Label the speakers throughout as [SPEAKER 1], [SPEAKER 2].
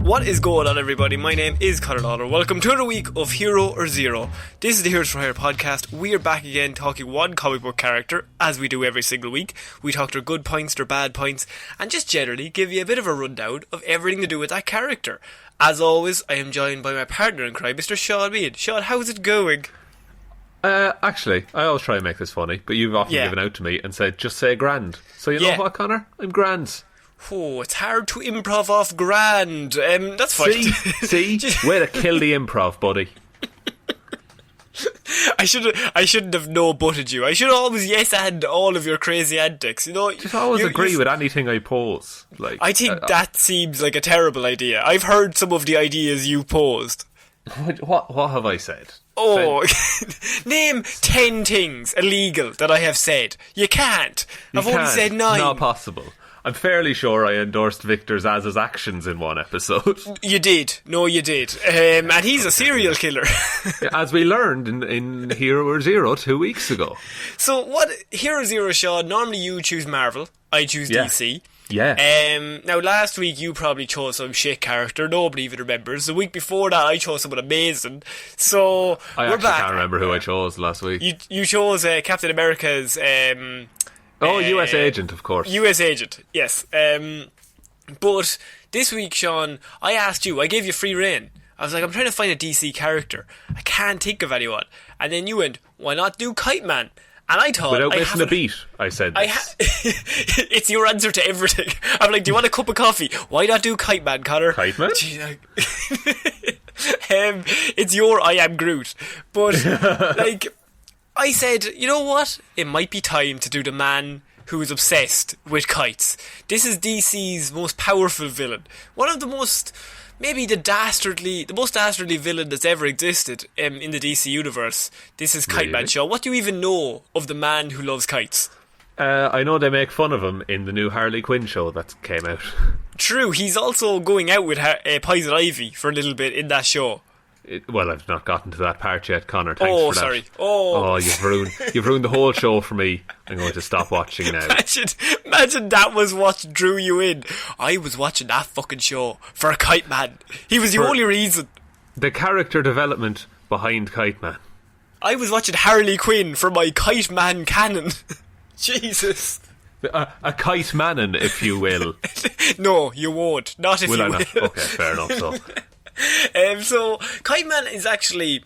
[SPEAKER 1] What is going on, everybody? My name is Ciara Lawler. Welcome to another week of Hero or Zero. This is the Heroes for Hire podcast. We are back again talking one comic book character, as we do every single week. We talk their good points, their bad points, and just generally give you a bit of a rundown of everything to do with that character. As always, I am joined by my partner in crime, Mr. Shaun Bean. Shaun, how's it going?
[SPEAKER 2] Actually, I always try and make this funny, but you've often given out to me and said, just say grand. So you know what, Conor? I'm grand.
[SPEAKER 1] Oh, it's hard to improv off grand. That's fine.
[SPEAKER 2] See? Way to kill the improv, buddy.
[SPEAKER 1] I shouldn't have no-butted you. I should always yes-and all of your crazy antics. You know,
[SPEAKER 2] just always agree with anything I pose. Like,
[SPEAKER 1] I think that seems like a terrible idea. I've heard some of the ideas you posed.
[SPEAKER 2] What have I said?
[SPEAKER 1] Oh, name 10 things illegal that I have said. You can't. I've only said 9.
[SPEAKER 2] Not possible. I'm fairly sure I endorsed Victor Zaz's actions in one episode.
[SPEAKER 1] You did. No, you did. And he's a serial killer.
[SPEAKER 2] As we learned in Hero or Zero 2 weeks ago.
[SPEAKER 1] So what, Hero Zero, Shaun, normally you choose Marvel, I choose DC.
[SPEAKER 2] Yeah.
[SPEAKER 1] Now last week you probably chose some shit character, nobody even remembers. The week before that I chose someone amazing. So
[SPEAKER 2] I
[SPEAKER 1] we're
[SPEAKER 2] actually
[SPEAKER 1] back.
[SPEAKER 2] Can't remember who I chose last week.
[SPEAKER 1] You chose Captain America's...
[SPEAKER 2] US agent, of course.
[SPEAKER 1] US agent, yes. But this week, Shaun, I asked you, I gave you free rein. I was like, I'm trying to find a DC character. I can't think of anyone. And then you went, why not do Kiteman? And I thought...
[SPEAKER 2] Without missing a beat, I said this.
[SPEAKER 1] It's your answer to everything. I'm like, do you want a cup of coffee? Why not do Kiteman, Conor?
[SPEAKER 2] Kiteman?
[SPEAKER 1] It's your I Am Groot. But, like... I said, you know what? It might be time to do the man who is obsessed with kites. This is DC's most powerful villain. One of the most, maybe the most dastardly villain that's ever existed in the DC universe. This is Kiteman.
[SPEAKER 2] Really?
[SPEAKER 1] Show. What do you even know of the man who loves kites?
[SPEAKER 2] I know they make fun of him in the new Harley Quinn show that came out.
[SPEAKER 1] True, he's also going out with Poison Ivy for a little bit in that show.
[SPEAKER 2] Well, I've not gotten to that part yet, Conor. Thanks for that.
[SPEAKER 1] Sorry.
[SPEAKER 2] You've ruined the whole show for me. I'm going to stop watching now.
[SPEAKER 1] Imagine that was what drew you in. I was watching that fucking show for a Kiteman. He was the only reason.
[SPEAKER 2] The character development behind Kiteman.
[SPEAKER 1] I was watching Harley Quinn for my Kiteman canon. Jesus.
[SPEAKER 2] A kite mannon, if you will.
[SPEAKER 1] No, you won't. Not if
[SPEAKER 2] will
[SPEAKER 1] you
[SPEAKER 2] I
[SPEAKER 1] will.
[SPEAKER 2] Not? Okay, fair enough.
[SPEAKER 1] So Kiteman is actually,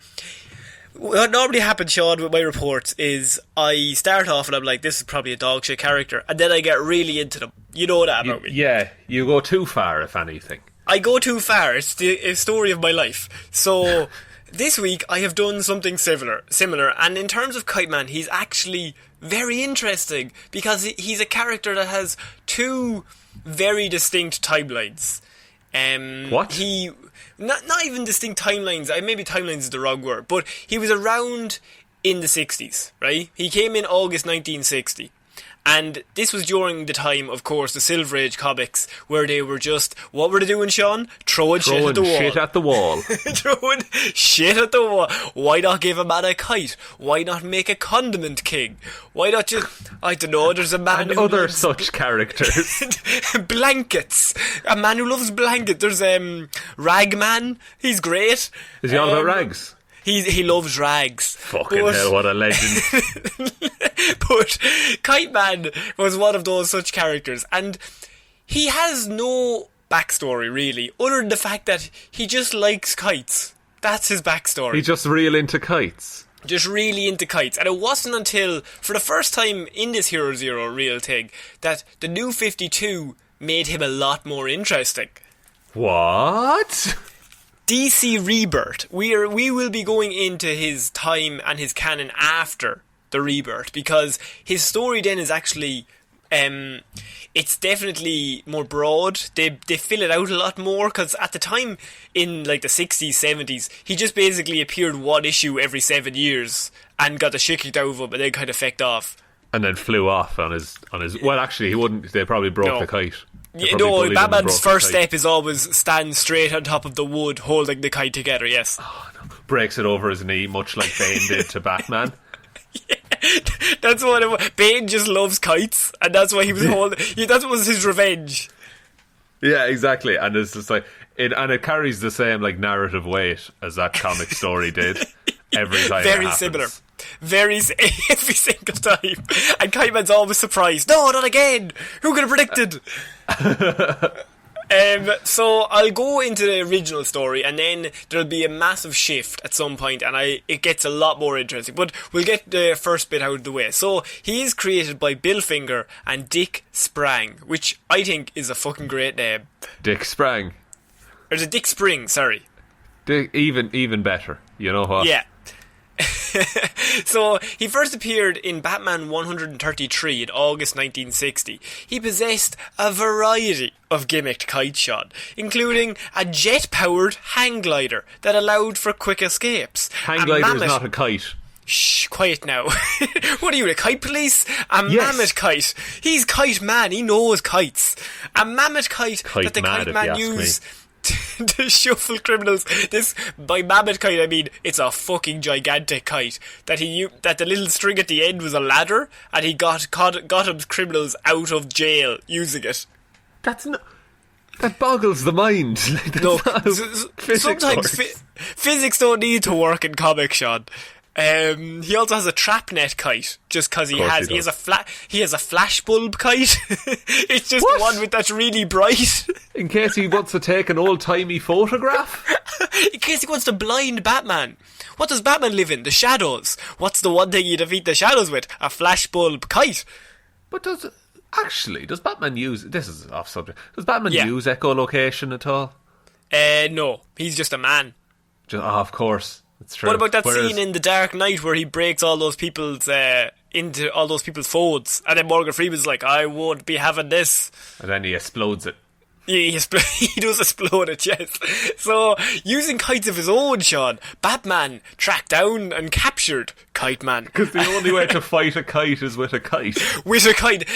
[SPEAKER 1] what normally happens, Shaun, with my reports is I start off and I'm like, this is probably a dog shit character, and then I get really into them. You know that about me.
[SPEAKER 2] Yeah, you go too far, if anything.
[SPEAKER 1] I go too far. It's the story of my life. So this week I have done something similar, and in terms of Kiteman, he's actually very interesting because he's a character that has two very distinct timelines.
[SPEAKER 2] What?
[SPEAKER 1] Not even distinct timelines. Maybe timelines is the wrong word, but he was around in the 60s, right? He came in August 1960. And this was during the time, of course, the Silver Age comics, where they were just, what were they doing, Shaun? Throwing shit at the wall. Throwing shit at the wall. Why not give a man a kite? Why not make a condiment king? Why not just, I don't know, there's a man
[SPEAKER 2] and
[SPEAKER 1] who
[SPEAKER 2] other
[SPEAKER 1] loves
[SPEAKER 2] such characters.
[SPEAKER 1] blankets. A man who loves blankets. There's Ragman. He's great.
[SPEAKER 2] Is he all about rags?
[SPEAKER 1] He loves rags.
[SPEAKER 2] Fucking hell, what a legend.
[SPEAKER 1] But Kiteman was one of those such characters, and he has no backstory really, other than the fact that he just likes kites. That's his backstory.
[SPEAKER 2] He's just real into kites.
[SPEAKER 1] Just really into kites. And it wasn't until, for the first time in this Hero Zero real thing, that the New 52 made him a lot more interesting.
[SPEAKER 2] What?
[SPEAKER 1] DC Rebirth. We will be going into his time and his canon after the Rebirth, because his story then is actually it's definitely more broad. They fill it out a lot more, because at the time in like the 60s, 70s, he just basically appeared one issue every 7 years and got the shit kicked out of him and then kind of fecked off.
[SPEAKER 2] And then flew off on his well, actually he wouldn't, they probably broke the kite.
[SPEAKER 1] Batman's first step is always stand straight on top of the wood holding the kite together, yes.
[SPEAKER 2] Oh, no. Breaks it over his knee, much like Bane did to Batman.
[SPEAKER 1] Yeah, that's what it was. Bane just loves kites, and that's why he was holding. That was his revenge.
[SPEAKER 2] Yeah, exactly. And it's just like, it carries the same like narrative weight as that comic story did every time.
[SPEAKER 1] Very similar. Every single time. And Kiteman's always surprised. No, not again. Who could have predicted? So I'll go into the original story, and then there'll be a massive shift at some point, and it gets a lot more interesting. But we'll get the first bit out of the way. So he is created by Bill Finger and Dick Sprang, which I think is a fucking great name.
[SPEAKER 2] Dick Sprang.
[SPEAKER 1] Or is it Dick Spring? Sorry.
[SPEAKER 2] Dick, even better. You know what?
[SPEAKER 1] Yeah. So he first appeared in Batman 133 in August 1960. He possessed a variety of gimmicked kite shot, including a jet-powered hang glider that allowed for quick escapes.
[SPEAKER 2] Hang glider is not a kite.
[SPEAKER 1] Shh, quiet now. What are you, the kite police? Mammoth kite. He's Kite Man, he knows kites. A mammoth kite that the Kite Man used to shuffle criminals. This, by mammoth kite I mean it's a fucking gigantic kite that the little string at the end was a ladder, and he got him criminals out of jail using it.
[SPEAKER 2] That's not. That boggles the mind.
[SPEAKER 1] Sometimes physics don't need to work in comics, Shaun. He also has a trap net kite, just because he has a flash bulb kite. It's just the one that's really bright.
[SPEAKER 2] In case he wants to take an old timey photograph.
[SPEAKER 1] In case he wants to blind Batman. What does Batman live in? The shadows. What's the one thing you defeat the shadows with? A flash bulb kite.
[SPEAKER 2] But does Batman use... This is off subject. Does Batman use echolocation at all?
[SPEAKER 1] No. He's just a man.
[SPEAKER 2] Of course. That's true.
[SPEAKER 1] What about that scene in The Dark Knight where he breaks all those people's... into all those people's phones, and then Morgan Freeman's like, I won't be having this.
[SPEAKER 2] And then he explodes it.
[SPEAKER 1] He does explode it, yes. So, using kites of his own, Shaun, Batman tracked down and captured Kite Man.
[SPEAKER 2] Because the only way to fight a kite is with a kite.
[SPEAKER 1] With a kite.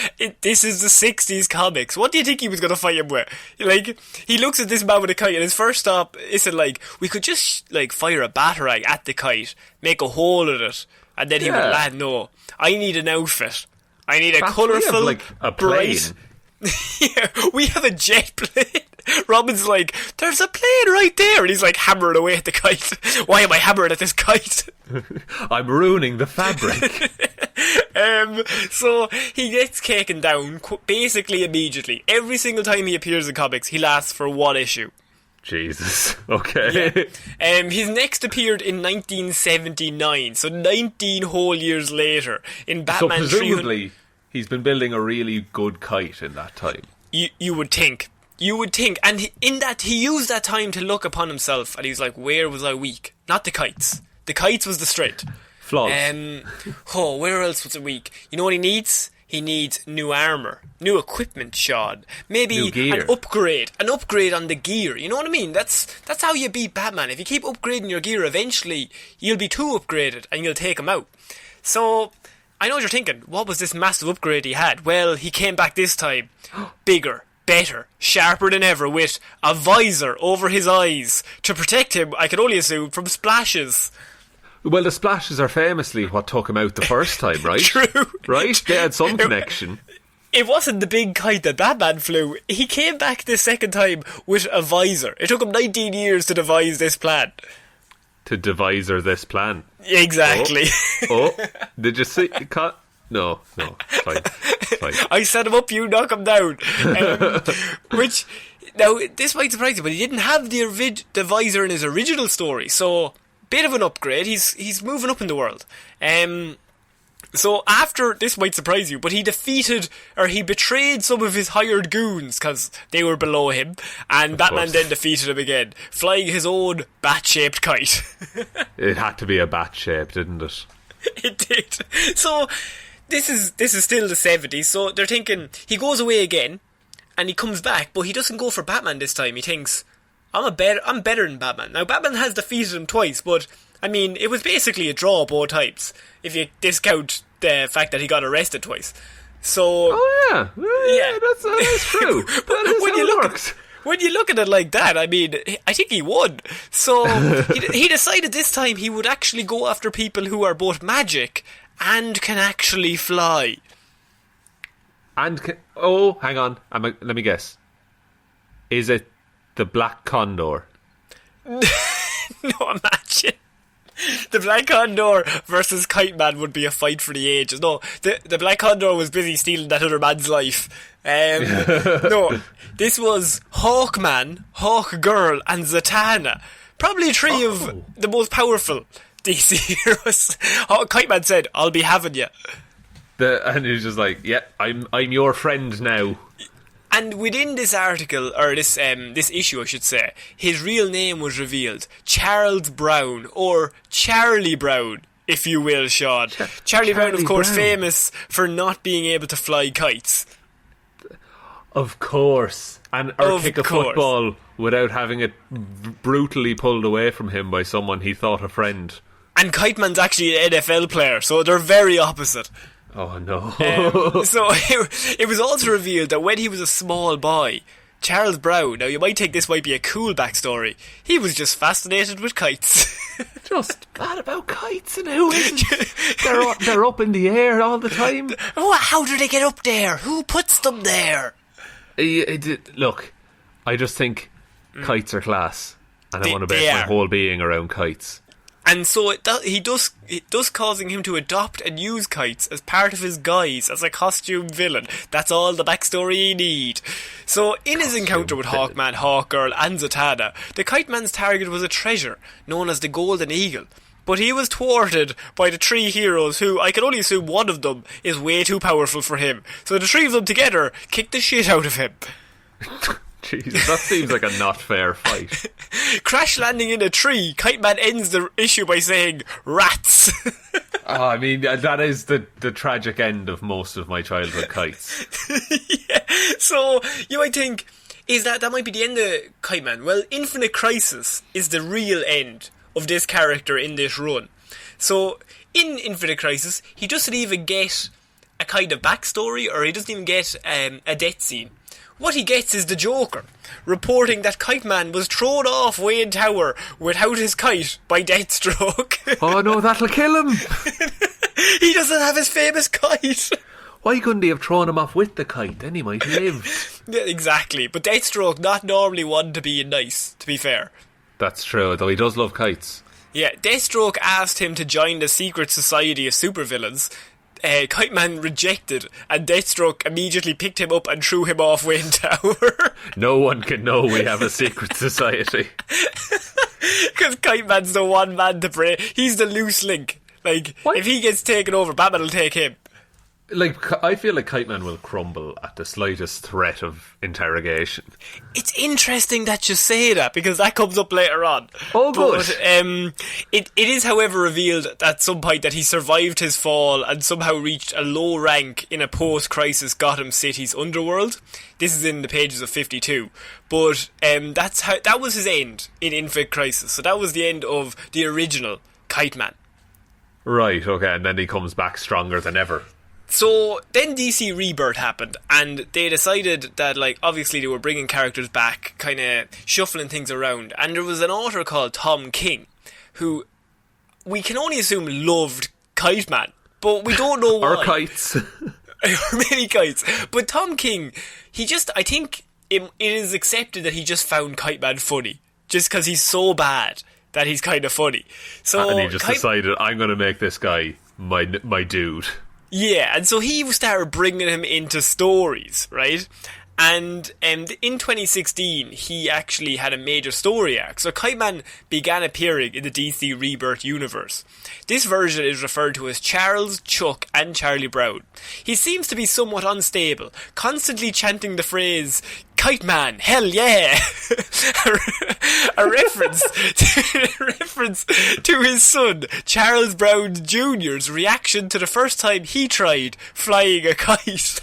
[SPEAKER 1] This is the 60s comics. What do you think he was going to fight him with? Like, he looks at this man with a kite, and his first stop is like, we could just, like, fire a batarang at the kite, make a hole in it, and then he would land. No, I need an outfit. I need a colourful,
[SPEAKER 2] like a plane.
[SPEAKER 1] Bright... Yeah, we have a jet plane. Robin's like, there's a plane right there, and he's like hammering away at the kite. Why am I hammering at this kite?
[SPEAKER 2] I'm ruining the fabric.
[SPEAKER 1] So he gets taken down basically immediately. Every single time he appears in comics, he lasts for one issue.
[SPEAKER 2] Jesus. Okay.
[SPEAKER 1] Yeah. He's next appeared in 1979, so 19 whole years later in Batman.
[SPEAKER 2] So presumably he's been building a really good kite in that time.
[SPEAKER 1] You would think. And in that, he used that time to look upon himself, and he was like, where was I weak? Not the kites. The kites was the strength.
[SPEAKER 2] Flaws.
[SPEAKER 1] Where else was it weak? You know what he needs? He needs new armour, new equipment, Shaun. Maybe an upgrade on the gear. You know what I mean? That's how you beat Batman. If you keep upgrading your gear, eventually you'll be too upgraded and you'll take him out. So... I know what you're thinking. What was this massive upgrade he had? Well, he came back this time bigger, better, sharper than ever, with a visor over his eyes to protect him, I can only assume, from splashes.
[SPEAKER 2] Well, the splashes are famously what took him out the first time, right?
[SPEAKER 1] True.
[SPEAKER 2] Right? They had some connection.
[SPEAKER 1] It wasn't the big kite that Batman flew. He came back the second time with a visor. It took him 19 years to devise this plan.
[SPEAKER 2] To devise this plan.
[SPEAKER 1] Exactly.
[SPEAKER 2] Oh, did you see? No, it's fine.
[SPEAKER 1] I set him up, you knock him down. Which, now, this might surprise you, but he didn't have the visor in his original story, so, bit of an upgrade. He's moving up in the world. So after, this might surprise you, but he betrayed some of his hired goons because they were below him, and Batman then defeated him again, flying his own bat-shaped kite.
[SPEAKER 2] It had to be a bat-shape, didn't it?
[SPEAKER 1] It did. So this is still the 70s, so they're thinking he goes away again, and he comes back, but he doesn't go for Batman this time. He thinks, I'm better than Batman. Now, Batman has defeated him twice, but I mean, it was basically a draw both times, if you discount the fact that he got arrested twice. So...
[SPEAKER 2] Oh, yeah, that's true. That is how it works.
[SPEAKER 1] When you look at it like that, I mean, I think he won. So, he decided this time he would actually go after people who are both magic and can actually fly.
[SPEAKER 2] And hang on, let me guess. Is it the Black Condor.
[SPEAKER 1] No, imagine. The Black Condor versus Kiteman would be a fight for the ages. No, the Black Condor was busy stealing that other man's life. No, this was Hawkman, Hawkgirl, and Zatanna. Probably three of the most powerful DC heroes. Kiteman said, "I'll be having you."
[SPEAKER 2] And he was just like, "Yeah, I'm your friend now."
[SPEAKER 1] And within this article, or this issue, I should say, his real name was revealed: Charles Brown, or Charlie Brown, if you will, Shaun. Charlie Brown, of course, famous for not being able to fly kites.
[SPEAKER 2] Of course. Or kick a football without having it brutally pulled away from him by someone he thought a friend.
[SPEAKER 1] And Kiteman's actually an NFL player, so they're very opposite.
[SPEAKER 2] Oh no.
[SPEAKER 1] So it was also revealed that when he was a small boy, Charles Brown, now you might think this might be a cool backstory, he was just fascinated with kites.
[SPEAKER 2] Just mad about kites, and who isn't? They're up in the air all the time.
[SPEAKER 1] Oh, how do they get up there? Who puts them there?
[SPEAKER 2] Look, I just think kites are class, and I want to base my whole being around kites.
[SPEAKER 1] And so it does causing him to adopt and use kites as part of his guise as a costume villain. That's all the backstory you need. So in his encounter with Hawkman, Hawkgirl and Zatanna, the Kiteman's target was a treasure known as the Golden Eagle. But he was thwarted by the three heroes who, I can only assume one of them, is way too powerful for him. So the three of them together kicked the shit out of him.
[SPEAKER 2] Jesus, that seems like a not fair fight.
[SPEAKER 1] Crash landing in a tree, Kiteman ends the issue by saying, "Rats."
[SPEAKER 2] I mean, that is the tragic end of most of my childhood kites.
[SPEAKER 1] Yeah. So, you might think, is that might be the end of Kiteman? Well, Infinite Crisis is the real end of this character in this run. So, in Infinite Crisis, he doesn't even get a kind of backstory, or he doesn't even get a death scene. What he gets is the Joker, reporting that Kiteman was thrown off Wayne Tower without his kite by Deathstroke.
[SPEAKER 2] Oh no, that'll kill him!
[SPEAKER 1] He doesn't have his famous kite!
[SPEAKER 2] Why couldn't he have thrown him off with the kite? Then he might have lived.
[SPEAKER 1] Yeah, exactly. But Deathstroke, not normally one to be nice, to be fair.
[SPEAKER 2] That's true, though he does love kites.
[SPEAKER 1] Yeah, Deathstroke asked him to join the secret society of supervillains. Kiteman rejected, and Deathstroke immediately picked him up and threw him off Wayne Tower.
[SPEAKER 2] No one can know we have a secret society.
[SPEAKER 1] Because Kiteman's the one man to pray. He's the loose link. Like, what? If he gets taken over, Batman will take him.
[SPEAKER 2] Like, I feel like Kiteman will crumble at the slightest threat of interrogation.
[SPEAKER 1] It's interesting that you say that, because that comes up later on.
[SPEAKER 2] Oh, good.
[SPEAKER 1] But it is, however, revealed at some point that he survived his fall and somehow reached a low rank in a post-crisis Gotham City's underworld. This is in the pages of 52. But that was his end in Infinite Crisis. So that was the end of the original Kiteman.
[SPEAKER 2] Right, okay, and then he comes back stronger than ever.
[SPEAKER 1] So then DC Rebirth happened, and they decided that, like, obviously they were bringing characters back, kind of shuffling things around, and there was an author called Tom King, who we can only assume loved Kiteman, but we don't know why.
[SPEAKER 2] Or kites.
[SPEAKER 1] Or maybe kites. But Tom King, I think it is accepted that he just found Kiteman funny, just because he's so bad that he's kind of funny. So
[SPEAKER 2] and he just decided, I'm going to make this guy my dude.
[SPEAKER 1] Yeah, and so he started bringing him into stories, right? And in 2016, he actually had a major story arc. So Kiteman began appearing in the DC Rebirth universe. This version is referred to as Charles, Chuck, and Charlie Brown. He seems to be somewhat unstable, constantly chanting the phrase, "Kiteman, hell yeah!" a reference to his son, Charles Brown Jr.'s reaction to the first time he tried flying a kite.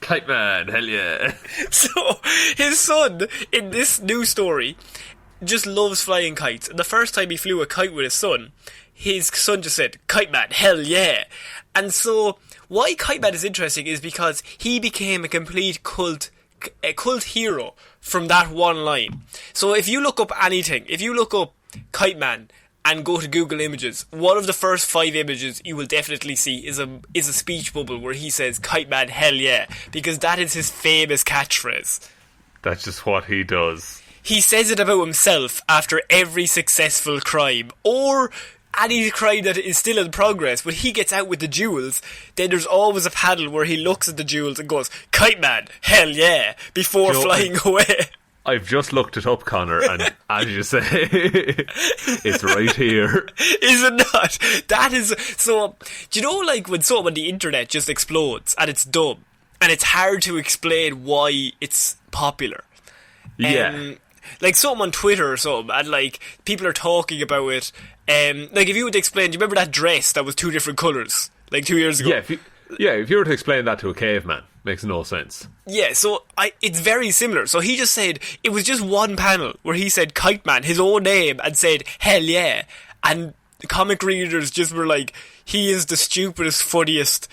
[SPEAKER 2] Kiteman, hell yeah.
[SPEAKER 1] So, his son, in this new story, just loves flying kites. And the first time he flew a kite with his son just said, "Kiteman, hell yeah." And so, why Kiteman is interesting is because he became a complete cult hero from that one line. So if you look up anything, if you look up Kiteman and go to Google Images, one of the first 5 images you will definitely see is a speech bubble where he says, "Kiteman, hell yeah," because that is his famous catchphrase.
[SPEAKER 2] That's just what he does.
[SPEAKER 1] he says it about himself after every successful crime, or any crime that is still in progress. When he gets out with the jewels, then there's always a panel where he looks at the jewels and goes, "Kiteman, hell yeah," before flying away.
[SPEAKER 2] I've just looked it up, Conor, and as you say, it's right here.
[SPEAKER 1] Is it not? That is so. Do you know, like when something on the internet just explodes and it's dumb and it's hard to explain why it's popular?
[SPEAKER 2] Yeah.
[SPEAKER 1] Like something on Twitter or something, and like people are talking about it. Like if you would explain, do you remember that dress that was 2 different colours like 2 years ago?
[SPEAKER 2] Yeah, if you were to explain that to a caveman, makes no sense.
[SPEAKER 1] Yeah, so it's very similar. So he just said, it was just one panel where he said Kiteman, his own name, and said, hell yeah. And the comic readers just were like, he is the stupidest, funniest,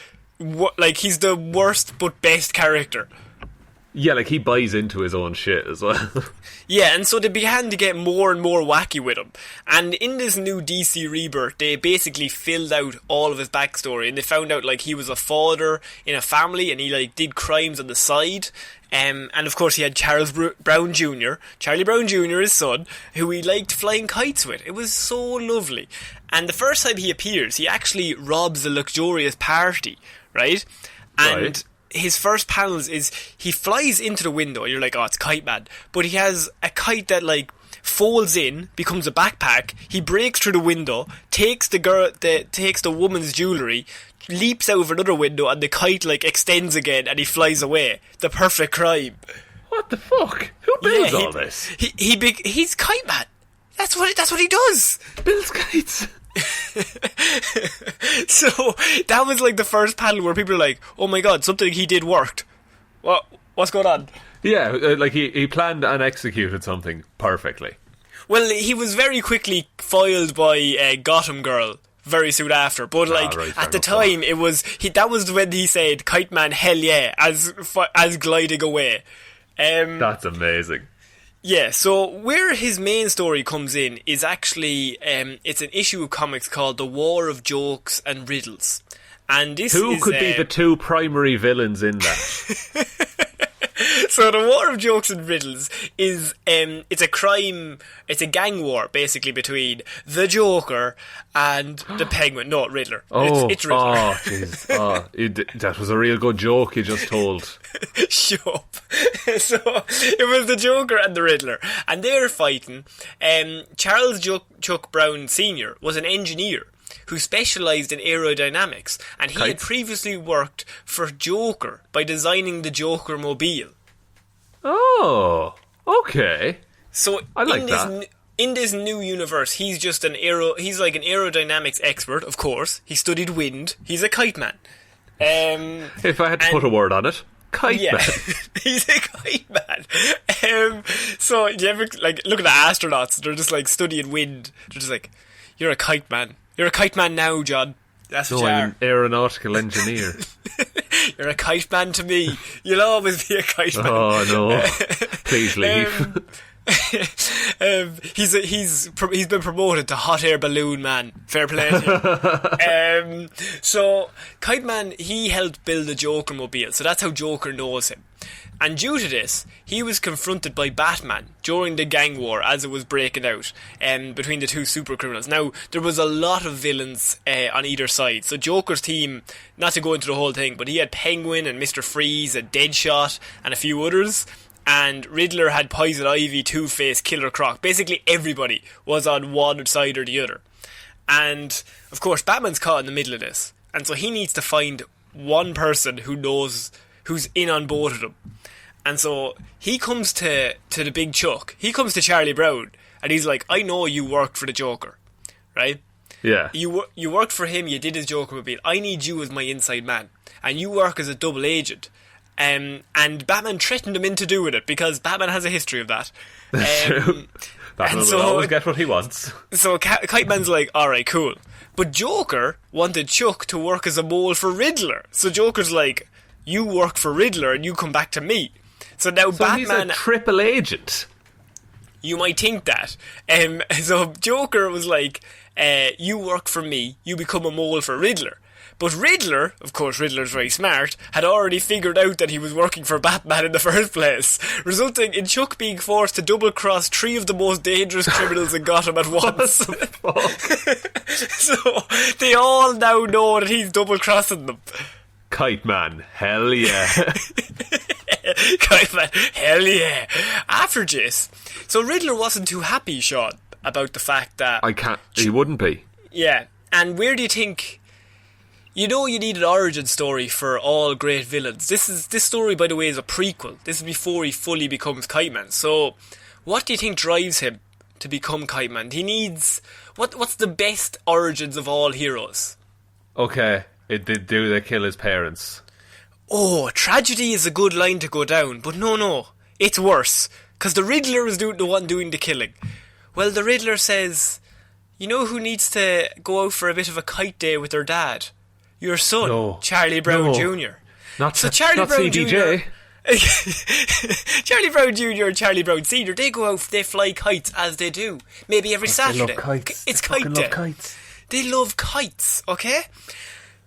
[SPEAKER 1] like he's the worst but best character.
[SPEAKER 2] Yeah, like he buys into his own shit as well.
[SPEAKER 1] Yeah, and so they began to get more and more wacky with him. And in this new DC Rebirth, they basically filled out all of his backstory, and they found out like he was a father in a family, and he like did crimes on the side. And of course he had Brown Jr., Charlie Brown Jr., his son, who he liked flying kites with. It was so lovely. And the first time he appears, he actually robs a luxurious party, right? And his first panels is he flies into the window, and you're like, oh, it's Kiteman. But he has a kite that like folds in, becomes a backpack. He breaks through the window, takes the woman's jewellery, leaps out of another window, and the kite like extends again, and he flies away. The perfect crime.
[SPEAKER 2] What the fuck? Who builds all this?
[SPEAKER 1] He's Kiteman. That's what he does.
[SPEAKER 2] Builds kites.
[SPEAKER 1] So that was like the first panel where people are like, oh my god, something he did worked. What's going on?
[SPEAKER 2] Yeah, like he planned and executed something perfectly.
[SPEAKER 1] Well, he was very quickly foiled by Gotham Girl very soon after, but like at the time it was that was when he said Kiteman hell yeah as gliding away.
[SPEAKER 2] That's amazing.
[SPEAKER 1] Yeah, so where his main story comes in is actually it's an issue of comics called The War of Jokes and Riddles. And this
[SPEAKER 2] Who could be the 2 primary villains in that?
[SPEAKER 1] So the War of Jokes and Riddles is it's a gang war basically between the Joker and the Penguin. No, Riddler. It's Riddler.
[SPEAKER 2] Oh, jeez. That was a real good joke you just told.
[SPEAKER 1] Shut up. So it was the Joker and the Riddler, and they're fighting. Charles Chuck Brown Sr. was an engineer who specialised in aerodynamics, and he had previously worked for Joker by designing the Joker mobile.
[SPEAKER 2] Oh, okay.
[SPEAKER 1] So
[SPEAKER 2] I like that.
[SPEAKER 1] In this new universe, he's just he's like an aerodynamics expert, of course. He studied wind. He's a kite man.
[SPEAKER 2] If I had to put a word on it, kite man.
[SPEAKER 1] He's a kite man. So you ever like look at the astronauts? They're just like studying wind. They're just like, you're a kite man. You're a kite man now, John. That's what you are.
[SPEAKER 2] I'm an aeronautical engineer.
[SPEAKER 1] You're a kite man to me. You'll always be a kite man.
[SPEAKER 2] Oh no! Please leave.
[SPEAKER 1] He's been promoted to hot air balloon man. Fair play to him. So Kite Man, he helped build the Joker mobile, so that's how Joker knows him. And due to this, he was confronted by Batman during the gang war as it was breaking out between the 2 super criminals. Now, there was a lot of villains on either side. So Joker's team, not to go into the whole thing, but he had Penguin and Mr. Freeze and Deadshot and a few others. And Riddler had Poison Ivy, Two-Face, Killer Croc. Basically everybody was on one side or the other. And, of course, Batman's caught in the middle of this. And so he needs to find one person who's in on both of them. And so he comes to the big Chuck. He comes to Charlie Brown, and he's like, I know you worked for the Joker, right?
[SPEAKER 2] Yeah.
[SPEAKER 1] You worked for him, you did his Joker mobile. I need you as my inside man. And you work as a double agent. And Batman threatened him into doing it, because Batman has a history of that.
[SPEAKER 2] That's true. Batman will always get what he wants.
[SPEAKER 1] So Kite Man's like, alright, cool. But Joker wanted Chuck to work as a mole for Riddler. So Joker's like, you work for Riddler and you come back to me. So now Batman...
[SPEAKER 2] he's a triple agent.
[SPEAKER 1] You might think that. So Joker was like, you work for me, you become a mole for Riddler. But Riddler, of course Riddler's very smart, had already figured out that he was working for Batman in the first place, resulting in Chuck being forced to double-cross 3 of the most dangerous criminals in Gotham at once. So, they all now know that he's double-crossing them.
[SPEAKER 2] Kiteman, hell yeah.
[SPEAKER 1] Kiteman, hell yeah. After this, so Riddler wasn't too happy, Shaun, about the fact that...
[SPEAKER 2] He wouldn't be.
[SPEAKER 1] Yeah, and where do you think... You know you need an origin story for all great villains. This story, by the way, is a prequel. This is before he fully becomes Kiteman. So, what do you think drives him to become Kiteman? He needs... What's the best origins of all heroes?
[SPEAKER 2] Okay, do they kill his parents?
[SPEAKER 1] Oh, tragedy is a good line to go down, but no. It's worse. Because the Riddler is the one doing the killing. Well, the Riddler says, you know who needs to go out for a bit of a kite day with their dad? Your son,
[SPEAKER 2] No.
[SPEAKER 1] Charlie Brown
[SPEAKER 2] No.
[SPEAKER 1] Jr.
[SPEAKER 2] Not
[SPEAKER 1] Charlie Brown
[SPEAKER 2] CBJ.
[SPEAKER 1] Jr. Charlie Brown Jr. and Charlie Brown Sr. They go out, they fly kites as they do. Maybe every Saturday.
[SPEAKER 2] They love kites.
[SPEAKER 1] It's
[SPEAKER 2] They
[SPEAKER 1] kite
[SPEAKER 2] fucking
[SPEAKER 1] day.
[SPEAKER 2] love kites.
[SPEAKER 1] They love kites, okay?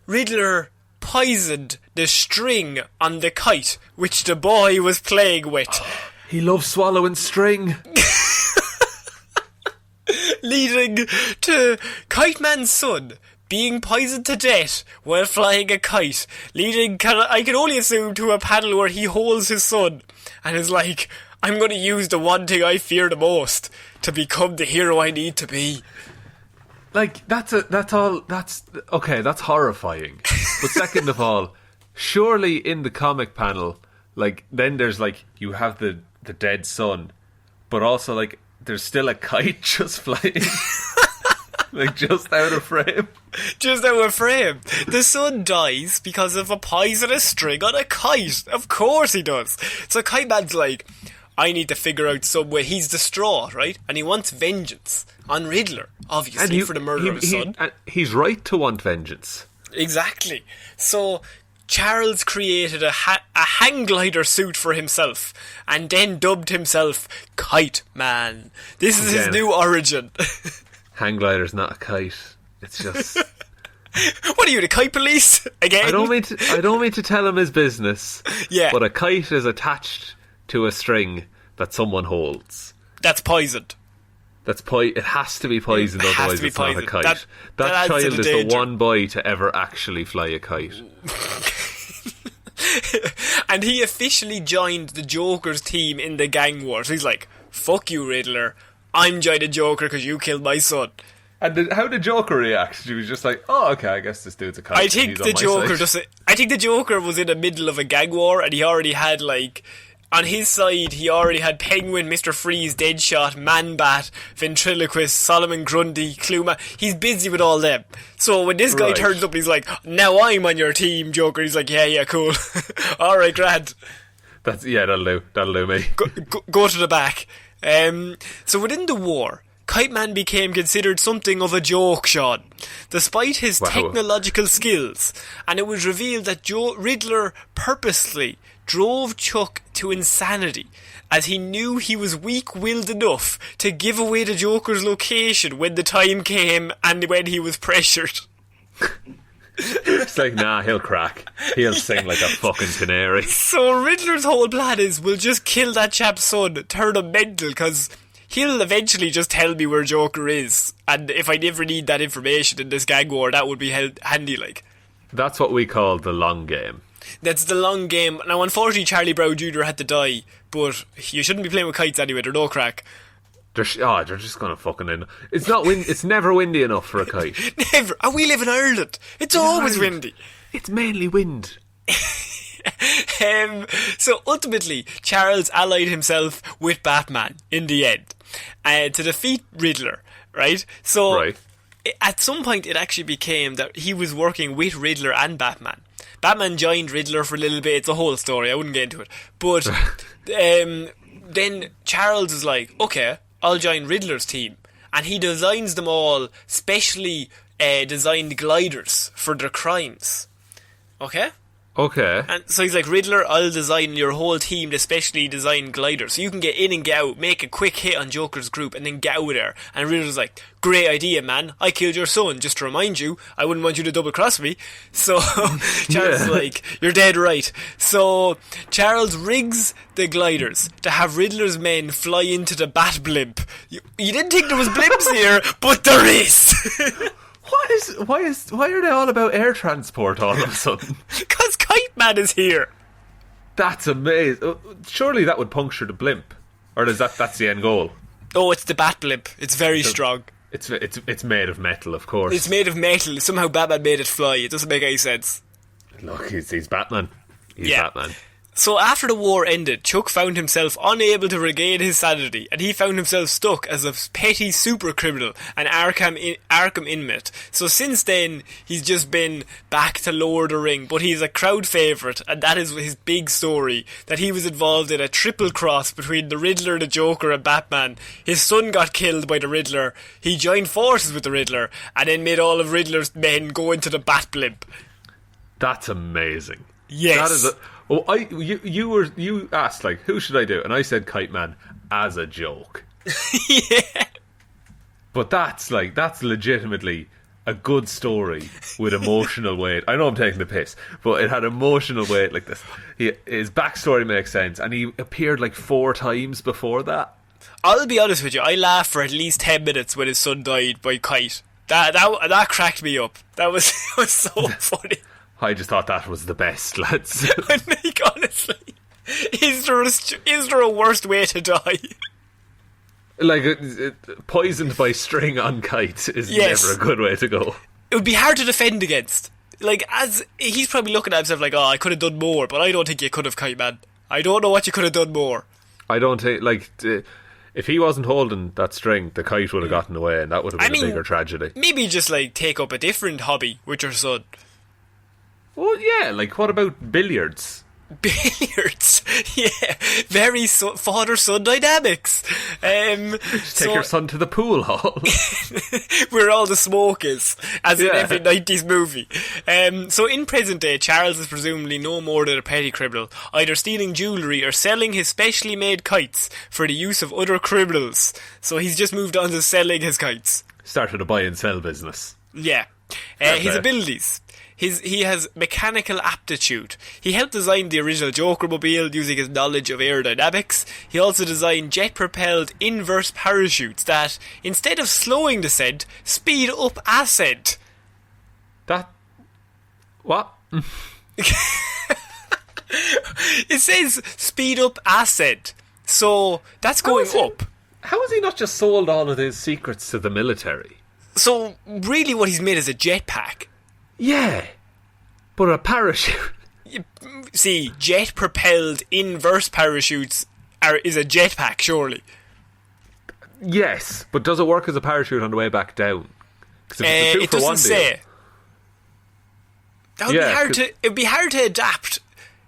[SPEAKER 1] Riddler poisoned the string on the kite which the boy was playing with.
[SPEAKER 2] He loves swallowing string.
[SPEAKER 1] Leading to Kiteman's son being poisoned to death while flying a kite. Leading, I can only assume, to a panel where he holds his son and is like, I'm going to use the one thing I fear the most to become the hero I need to be.
[SPEAKER 2] Like, that's horrifying. But second of all, surely in the comic panel, like, then there's like, you have the dead son, but also like, there's still a kite just flying. Like, just out of frame.
[SPEAKER 1] Just out of frame. The son dies because of a poisonous string on a kite. Of course he does. So Kiteman's like, I need to figure out some way. He's distraught, right? And he wants vengeance on Riddler, obviously, for the murder of his son.
[SPEAKER 2] He's right to want vengeance.
[SPEAKER 1] Exactly. So Charles created a hang glider suit for himself and then dubbed himself Kite Man. This is his new origin.
[SPEAKER 2] Hang glider's not a kite. It's just...
[SPEAKER 1] What are you, the kite police? Again?
[SPEAKER 2] I don't mean to tell him his business.
[SPEAKER 1] Yeah.
[SPEAKER 2] But a kite is attached to a string that someone holds.
[SPEAKER 1] That's poisoned.
[SPEAKER 2] It has to be poisoned, otherwise it's not a kite. That child is the one boy to ever actually fly a kite.
[SPEAKER 1] And he officially joined the Joker's team in the gang war. So he's like, fuck you, Riddler. I'm joining Joker because you killed my son.
[SPEAKER 2] And how did Joker react? She was just like, oh, okay, I guess this dude's a kite.
[SPEAKER 1] I think the Joker was in the middle of a gang war and he already had, like... On his side, he already had Penguin, Mr. Freeze, Deadshot, Man-Bat, Ventriloquist, Solomon Grundy, Kluma. He's busy with all them. So when this guy turns up, he's like, now I'm on your team, Joker. He's like, yeah, cool. Alright, grand.
[SPEAKER 2] That'll do me.
[SPEAKER 1] Go to the back. So within the war, Kiteman became considered something of a joke, Shaun, despite his technological skills. And it was revealed that Riddler purposely drove Chuck to insanity, as he knew he was weak-willed enough to give away the Joker's location when the time came and when he was pressured.
[SPEAKER 2] It's like, nah, he'll crack. He'll sing like a fucking canary.
[SPEAKER 1] So Riddler's whole plan is, we'll just kill that chap's son, turn him mental, because he'll eventually just tell me where Joker is, and if I never need that information in this gang war, that would be handy, like.
[SPEAKER 2] That's what we call the long game.
[SPEAKER 1] That's the long game. Now, unfortunately, Charlie Brown Jr. had to die, but you shouldn't be playing with kites anyway. They're no crack.
[SPEAKER 2] They're just gonna fucking end. It's never windy enough for a kite.
[SPEAKER 1] Never. And we live in Ireland. It's always windy.
[SPEAKER 2] It's mainly wind.
[SPEAKER 1] So ultimately, Charles allied himself with Batman in the end to defeat Riddler. Right. So at some point, it actually became that he was working with Riddler and Batman. Batman joined Riddler for a little bit. It's a whole story. I wouldn't get into it. But then Charles is like, okay, I'll join Riddler's team. And he designs them all specially designed gliders for their crimes. Okay?
[SPEAKER 2] Okay.
[SPEAKER 1] And so he's like, Riddler, I'll design your whole team to specially designed glider, so you can get in and get out, make a quick hit on Joker's group, and then get out of there. And Riddler's like, great idea, man. I killed your son. Just to remind you, I wouldn't want you to double cross me. So Charles is like, you're dead right. So Charles rigs the gliders to have Riddler's men fly into the Bat Blimp. You didn't think there was blimps here, but there is.
[SPEAKER 2] Why are they all about air transport all of a sudden?
[SPEAKER 1] Because Kiteman is here.
[SPEAKER 2] That's amazing. Surely that would puncture the blimp, or that's the end goal?
[SPEAKER 1] Oh, it's the Bat Blimp. It's very strong.
[SPEAKER 2] It's made of metal, of course.
[SPEAKER 1] It's made of metal. Somehow Batman made it fly. It doesn't make any sense.
[SPEAKER 2] Look, he's Batman. He's
[SPEAKER 1] Yeah.
[SPEAKER 2] Batman.
[SPEAKER 1] So after the war ended, Chuck found himself unable to regain his sanity, and he found himself stuck as a petty super criminal, an Arkham inmate. So since then, he's just been back to Lord of the Ring, but he's a crowd favourite, and that is his big story, that he was involved in a triple cross between the Riddler, the Joker, and Batman. His son got killed by the Riddler, he joined forces with the Riddler, and then made all of Riddler's men go into the Bat Blimp.
[SPEAKER 2] That's amazing.
[SPEAKER 1] Yes.
[SPEAKER 2] That is you asked, like, who should I do? And I said Kiteman as a joke.
[SPEAKER 1] Yeah.
[SPEAKER 2] But that's legitimately a good story with emotional weight. I know I'm taking the piss, but it had emotional weight like this. His backstory makes sense, and he appeared like 4 times before that.
[SPEAKER 1] I'll be honest with you, I laughed for at least 10 minutes when his son died by Kite. That cracked me up. That was so funny.
[SPEAKER 2] I just thought that was the best, lads.
[SPEAKER 1] Like, honestly, is there a worse way to die?
[SPEAKER 2] Like, poisoned by string on Kite is never a good way to go.
[SPEAKER 1] It would be hard to defend against. Like, as he's probably looking at himself like, oh, I could have done more, but I don't think you could have, Kite Man. I don't know what you could have done more.
[SPEAKER 2] I don't think, like, if he wasn't holding that string, the kite would have gotten away, and that would have been a bigger tragedy.
[SPEAKER 1] Maybe just, like, take up a different hobby with your son.
[SPEAKER 2] Well, yeah, like, what about billiards?
[SPEAKER 1] Billiards, yeah, very father-son dynamics.
[SPEAKER 2] Take your son to the pool hall.
[SPEAKER 1] Where all the smoke is, as in every 90s movie. So in present day, Charles is presumably no more than a petty criminal, either stealing jewellery or selling his specially made kites for the use of other criminals. So he's just moved on to selling his kites.
[SPEAKER 2] Started a buy and sell business.
[SPEAKER 1] Yeah. His abilities. He has mechanical aptitude. He helped design the original Joker mobile using his knowledge of aerodynamics. He also designed jet-propelled inverse parachutes that, instead of slowing descent, speed up ascent.
[SPEAKER 2] What?
[SPEAKER 1] It says speed up ascent. So, that's going up.
[SPEAKER 2] How has he not just sold all of his secrets to the military?
[SPEAKER 1] So, really what he's made is a jetpack.
[SPEAKER 2] Yeah, but a parachute.
[SPEAKER 1] See, jet-propelled inverse parachutes is a jetpack, surely.
[SPEAKER 2] Yes, but does it work as a parachute on the way back down? Because
[SPEAKER 1] it doesn't say. That would be hard to. It'd be hard to adapt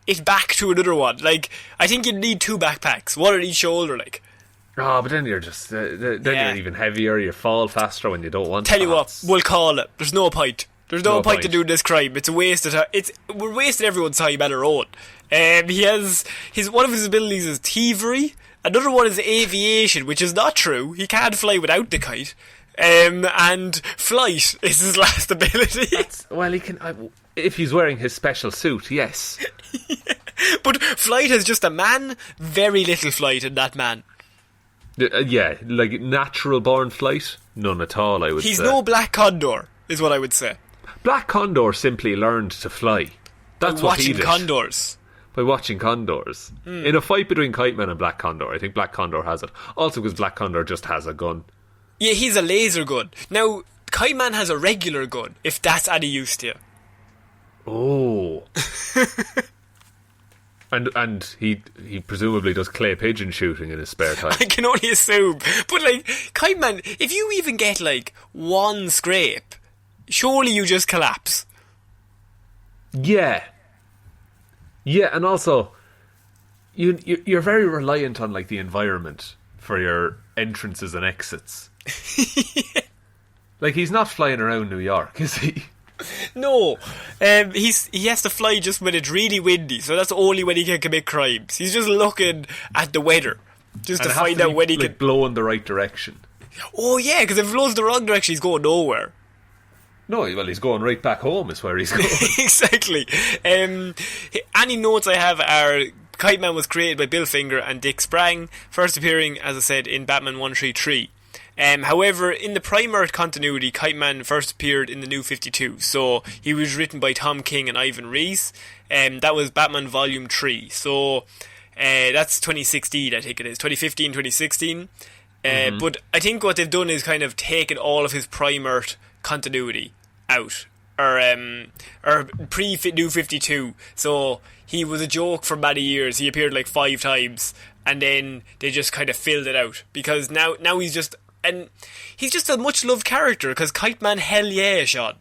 [SPEAKER 1] it back to another one. Like, I think you'd need 2 backpacks, one on each shoulder. Like.
[SPEAKER 2] Oh, but then you're just you're even heavier. You fall faster when you don't want.
[SPEAKER 1] Tell you what, we'll call it. There's no point. There's no point to doing this crime. It's a waste of time. We're wasting everyone's time on our own. He has one of his abilities is thievery. Another one is aviation, which is not true. He can't fly without the kite. And flight is his last ability.
[SPEAKER 2] Well, he can if he's wearing his special suit. Yes,
[SPEAKER 1] but flight has just a man. Very little flight in that man.
[SPEAKER 2] Yeah, like natural born flight, none at all. I would.
[SPEAKER 1] He's
[SPEAKER 2] say.
[SPEAKER 1] no Black Condor, is what I would say.
[SPEAKER 2] Black Condor simply learned to fly. That's what he did.
[SPEAKER 1] Condors.
[SPEAKER 2] By watching condors. In a fight between Kiteman and Black Condor, I think Black Condor has it. Also because Black Condor just has a gun.
[SPEAKER 1] Yeah, he's a laser gun. Now, Kiteman has a regular gun, if that's any use to you.
[SPEAKER 2] Oh. And he presumably does clay pigeon shooting in his spare time.
[SPEAKER 1] I can only assume. But, like, Kiteman, if you even get, like, one scrape, surely you just collapse.
[SPEAKER 2] Yeah. Yeah, and also, you're very reliant on, like, the environment for your entrances and exits. Like, he's not flying around New York, is he?
[SPEAKER 1] No, he has to fly just when it's really windy, so that's only when he can commit crimes. He's just looking at the weather just to find out when he can
[SPEAKER 2] blow in the right direction.
[SPEAKER 1] Oh yeah, because if it blows the wrong direction, he's going nowhere.
[SPEAKER 2] No, well, he's going right back home. Is where he's going.
[SPEAKER 1] Exactly. Any notes I have are Kiteman was created by Bill Finger and Dick Sprang, first appearing, as I said, in Batman 133. However, in the Primer continuity, Kiteman first appeared in the New 52, so he was written by Tom King and Ivan Reis. That was Batman Volume 3, so that's 2016, I think it is, 2015, 2016. But I think what they've done is kind of taken all of his Primer continuity out, or pre-New 52, so he was a joke for many years. He appeared like 5 times, and then they just kind of filled it out, because now he's just a much loved character, because Kiteman, hell yeah, Shaun.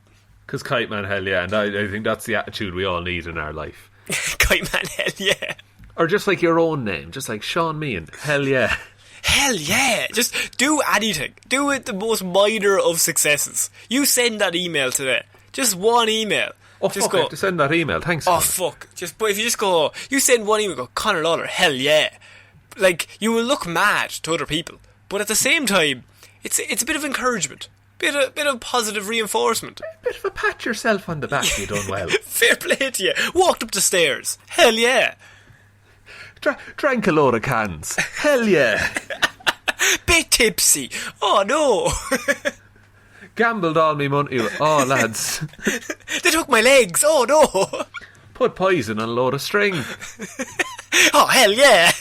[SPEAKER 2] Because Kiteman, hell yeah, and I think that's the attitude we all need in our life.
[SPEAKER 1] Kiteman, hell yeah.
[SPEAKER 2] Or just like your own name, just like Shaun Meehan, hell yeah.
[SPEAKER 1] Hell yeah, just do anything. Do it the most minor of successes. You send that email today, just one email.
[SPEAKER 2] Oh just fuck, I have to send that email, thanks.
[SPEAKER 1] Oh
[SPEAKER 2] Conor.
[SPEAKER 1] Fuck, but if you just go, you send one email, go, Conor Lawler, hell yeah. Like, you will look mad to other people, but at the same time, it's a bit of encouragement, bit of positive reinforcement.
[SPEAKER 2] A bit of a pat yourself on the back, you done well.
[SPEAKER 1] Fair play to you. Walked up the stairs, hell yeah.
[SPEAKER 2] Drank a load of cans, hell yeah.
[SPEAKER 1] Bit tipsy, oh no.
[SPEAKER 2] Gambled all me money, oh lads.
[SPEAKER 1] They took my legs, oh no.
[SPEAKER 2] Put poison on a load of string.
[SPEAKER 1] Oh hell yeah,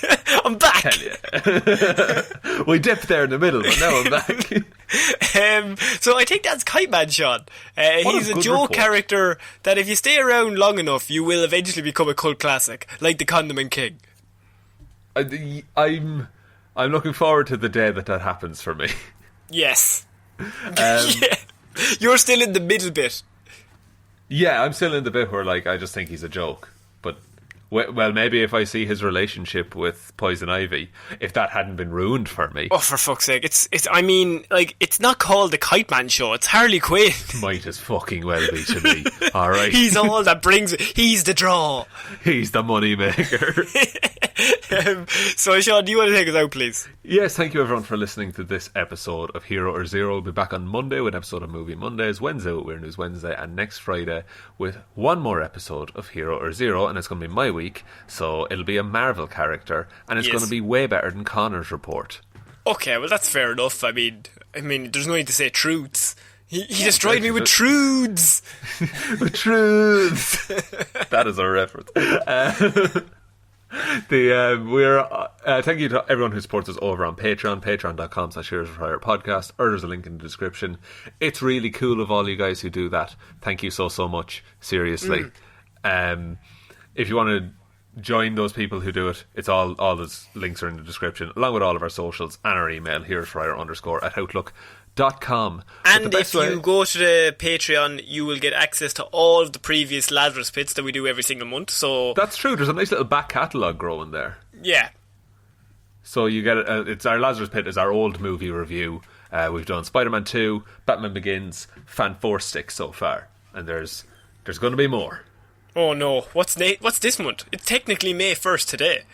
[SPEAKER 1] I'm back.
[SPEAKER 2] Hell yeah. We dipped there in the middle, but now I'm back.
[SPEAKER 1] So I think that's Kiteman, Shaun. He's a joke character that if you stay around long enough, you will eventually become a cult classic, like the Condiment King.
[SPEAKER 2] I'm looking forward to the day that happens for me.
[SPEAKER 1] Yes. Yeah. You're still in the middle bit.
[SPEAKER 2] Yeah, I'm still in the bit where, like, I just think he's a joke. But, well, maybe if I see his relationship with Poison Ivy, if that hadn't been ruined for me.
[SPEAKER 1] Oh, for fuck's sake. I mean, like, it's not called the Kiteman Show, it's Harley Quinn.
[SPEAKER 2] Might as fucking well be to me. Alright.
[SPEAKER 1] He's all that brings it. He's the draw.
[SPEAKER 2] He's the money maker.
[SPEAKER 1] So, Shaun, do you want to take us out, please?
[SPEAKER 2] Yes, thank you everyone for listening to this episode of Hero or Zero. We'll be back on Monday with an episode of Movie Mondays, Wednesday with Weird News Wednesday, and next Friday with one more episode of Hero or Zero, and it's going to be my week, so it'll be a Marvel character, and it's going to be way better than Conor's report. Okay, well that's fair enough. I mean, there's no need to say truths. He destroyed me with truths. With truths. That is a reference. Thank you to everyone who supports us over on Patreon, patreon.com/HeroesForHire or there's a link in the description. It's really cool of all you guys who do that. Thank you so much, seriously. If you want to join those people who do it, it's all those links are in the description, along with all of our socials and our email, heroesforhire_@outlook.com. And if you go to the Patreon, you will get access to all of the previous Lazarus Pits that we do every single month. So that's true, there's a nice little back catalogue growing there. Yeah. So you get it's our Lazarus Pit is our old movie review. We've done Spider-Man 2, Batman Begins, Fan 4 sticks so far, and there's going to be more. Oh no, what's this month? It's technically May 1st today.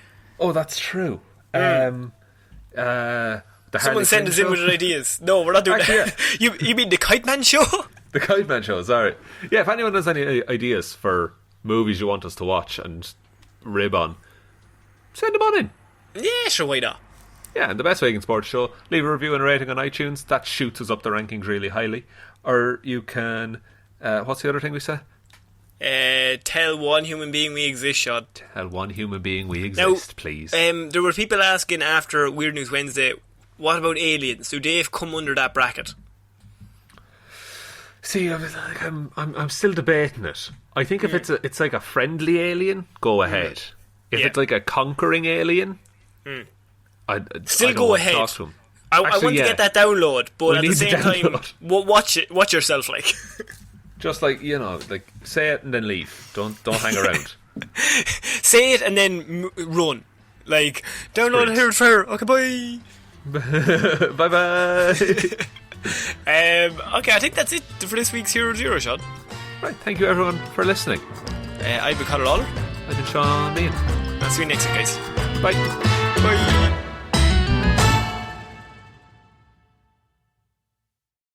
[SPEAKER 2] Oh, that's true. Someone send us in with ideas. No, we're not doing that. Yeah. You mean the Kiteman Show? The Kiteman Show, sorry. Yeah, if anyone has any ideas for movies you want us to watch and rib on, send them on in. Yeah, sure, why not? Yeah, and the best way you can support the show, leave a review and a rating on iTunes. That shoots us up the rankings really highly. Or you can... what's the other thing we say? Tell one human being we exist, Shaun. Tell one human being we exist, now, please. There were people asking after Weird News Wednesday, what about aliens? Do they come under that bracket? See, I'm still debating it. I think if it's like a friendly alien, go ahead. If it's like a conquering alien, I'd still go ahead. Talk to him. I want to get that download, but at the same time, watch yourself, like. Just like, like say it and then leave. Don't hang around. Say it and then run. Like, download Heroes for Hire. Okay, bye. Bye bye. Okay, I think that's it for this week's Hero Zero, Shaun. Right, thank you everyone for listening.
[SPEAKER 1] I've been Conor Lawler.
[SPEAKER 2] I've been Shaun Dean.
[SPEAKER 1] I'll see you next week, guys.
[SPEAKER 2] Bye.
[SPEAKER 1] Bye.